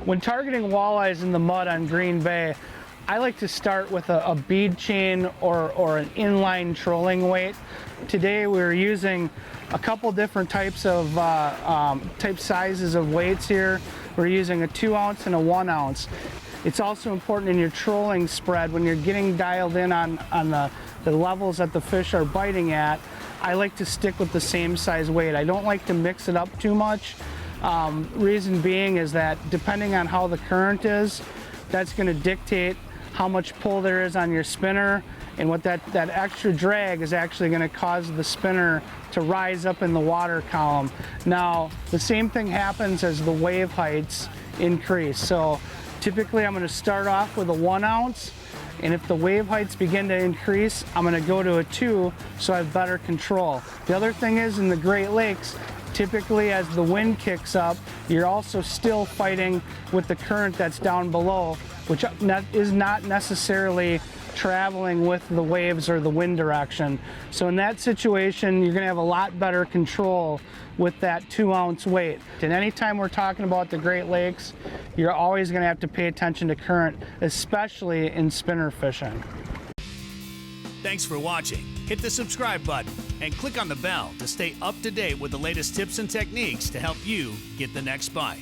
When targeting walleyes in the mud on Green Bay, I like to start with a bead chain or an inline trolling weight. Today we're using a couple different types of type sizes of weights here. We're using a 2 ounce and a 1 ounce. It's also important in your trolling spread when you're getting dialed in on the levels that the fish are biting at. I like to stick with the same size weight. I don't like to mix it up too much. Reason being is that depending on how the current is, that's going to dictate how much pull there is on your spinner, and what that extra drag is actually going to cause the spinner to rise up in the water column. Now, the same thing happens as the wave heights increase. So typically I'm going to start off with a 1 ounce, and if the wave heights begin to increase, I'm going to go to a 2 so I have better control. The other thing is, in the Great Lakes, typically as the wind kicks up, you're also still fighting with the current that's down below, which is not necessarily traveling with the waves or the wind direction. So in that situation, you're going to have a lot better control with that 2 ounce weight. And anytime we're talking about the Great Lakes, you're always going to have to pay attention to current, especially in spinner fishing. Thanks for watching. Hit the subscribe button and click on the bell to stay up to date with the latest tips and techniques to help you get the next bite.